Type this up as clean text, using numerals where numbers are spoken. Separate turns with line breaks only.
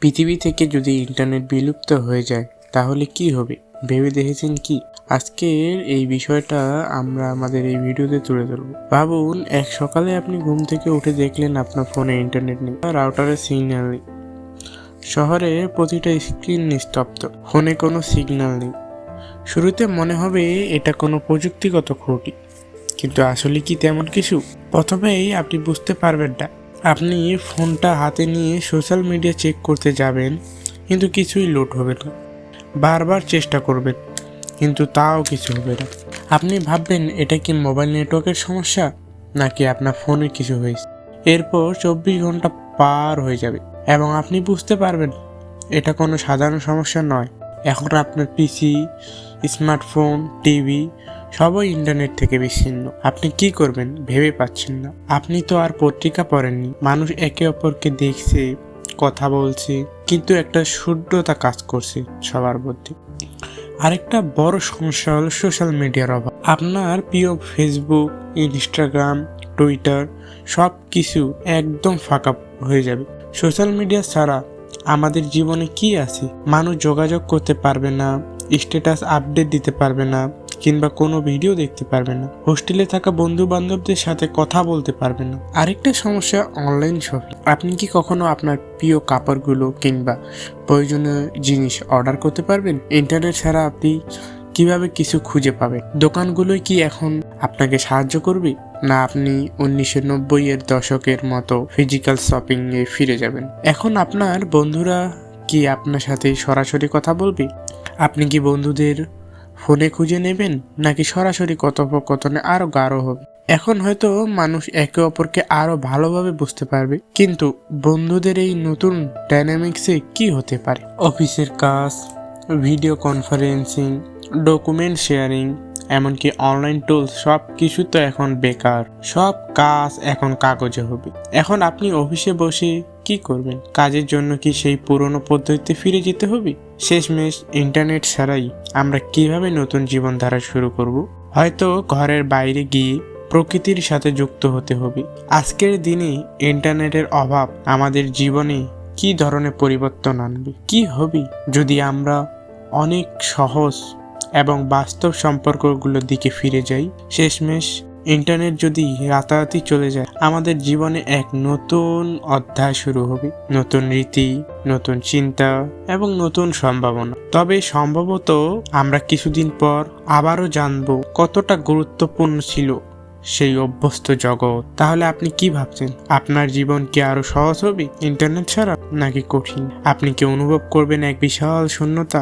পৃথিবী থেকে যদি ইন্টারনেট বিলুপ্ত হয়ে যায় তাহলে কি হবে ভেবে দেখেছেন কি? আজকের এই বিষয়টা আমরা আমাদের এই ভিডিওতে তুলে ধরব। ভাবুন, এক সকালে আপনি ঘুম থেকে উঠে দেখলেন আপনার ফোনে ইন্টারনেট নেই, রাউটারে সিগন্যাল নেই, শহরে প্রতিটা স্ক্রিন নিস্তব্ধ, ফোনে কোনো সিগন্যাল নেই। শুরুতে মনে হবে এটা কোনো প্রযুক্তিগত ত্রুটি, কিন্তু আসলে কি তেমন কিছু? প্রথমেই আপনি বুঝতে পারবেন না। আপনি ফোনটা হাতে নিয়ে সোশ্যাল মিডিয়া চেক করতে যাবেন, কিন্তু কিছুই লোড হবে না। বারবার চেষ্টা করবেন, কিন্তু তাও কিছু হবে না। আপনি ভাববেন এটা কি মোবাইল নেটওয়ার্কের সমস্যা, নাকি আপনার ফোনে কিছু হয়েছে। এরপর 24 ঘন্টা পার হয়ে যাবে এবং আপনি বুঝতে পারবেন এটা কোনো সাধারণ সমস্যা নয়। এখন আপনার পিসি, স্মার্টফোন, টিভি সবই ইন্টারনেট থেকে বিচ্ছিন্ন। আপনি কি করবেন ভেবে পাচ্ছেন না। আপনি তো আর পত্রিকা পড়েননি, মানুষ একে অপরকে দেখছে, কথা বলছে, কিন্তু একটা শূন্যতা কাজ করছে সবার মধ্যে। আরেকটা বড় সমস্যা হলো সোশ্যাল মিডিয়ার অভাব। আপনার প্রিয় ফেসবুক, ইনস্টাগ্রাম, টুইটার সব কিছু একদম ফাঁকা হয়ে যাবে। সোশ্যাল মিডিয়া ছাড়া আমাদের জীবনে কি আছে? মানুষ যোগাযোগ করতে পারবে না, স্ট্যাটাস আপডেট দিতে পারবে না, কিংবা কোনো ভিডিও দেখতে পারবে না। হোস্টেলে থাকা বন্ধু বান্ধবদের সাথে কথা বলতে পারবে না। আরেকটা সমস্যা অনলাইন শপিং। আপনি কি কখনো আপনার প্রিয় কাপড়গুলো কিংবা প্রয়োজনীয় জিনিস অর্ডার করতে পারবেন? ইন্টারনেট ছাড়া আপনি কিভাবে কিছু খুঁজে পাবেন? দোকানগুলোই কি এখন আপনাকে সাহায্য করবে, না আপনি 1990-এর দশকের মতো ফিজিক্যাল শপিং এ ফিরে যাবেন? এখন আপনার বন্ধুরা কি আপনার সাথে সরাসরি কথা বলবে? আপনি কি বন্ধুদের ফোনে খুঁজে নেবেন, নাকি সরাসরি কথোপকথনে আরো গাঢ় হবে? এখন হয়তো মানুষ একে অপরকে আরো ভালোভাবে বুঝতে পারবে, কিন্তু বন্ধুদের এই নতুন ডাইনামিক্সে কি হতে পারে? অফিসের কাজ, ভিডিও কনফারেন্সিং, ডকুমেন্ট শেয়ারিং, এমনকি অনলাইন টুলস সব কিছু তো এখন বেকার। সব কাজ এখন কাগজে হবে। এখন আপনি অফিসে বসে কি করবেন? কাজের জন্য কি সেই পুরনো পদ্ধতিতে ফিরে যেতে হবে? শেষমেশ ইন্টারনেট ছাড়াই আমরা কিভাবে নতুন জীবনধারা শুরু করব? হয়তো ঘরের বাইরে গিয়ে প্রকৃতির সাথে যুক্ত হতে হবে। আজকের দিনে ইন্টারনেটের অভাব আমাদের জীবনে কি ধরনের পরিবর্তন আনবে? কি হবে যদি আমরা অনেক সহজ এবং বাস্তব সম্পর্কগুলোর দিকে ফিরে যাই? শেষমেশ ইন্টারনেট যদি রাতারাতি চলে যায়, আমাদের জীবনে এক নতুন অধ্যায় শুরু হবে। নতুন রীতি, নতুন চিন্তা এবং নতুন সম্ভাবনা। তবে সম্ভবত আমরা কিছুদিন পর আবারও জানবো কতটা গুরুত্বপূর্ণ ছিল সেই অভ্যস্ত জগৎ। তাহলে আপনি কি ভাবছেন? আপনার জীবন কি আরো সহজ হবে ইন্টারনেট ছাড়া, নাকি কঠিন? আপনি কি অনুভব করবেন এক বিশাল শূন্যতা?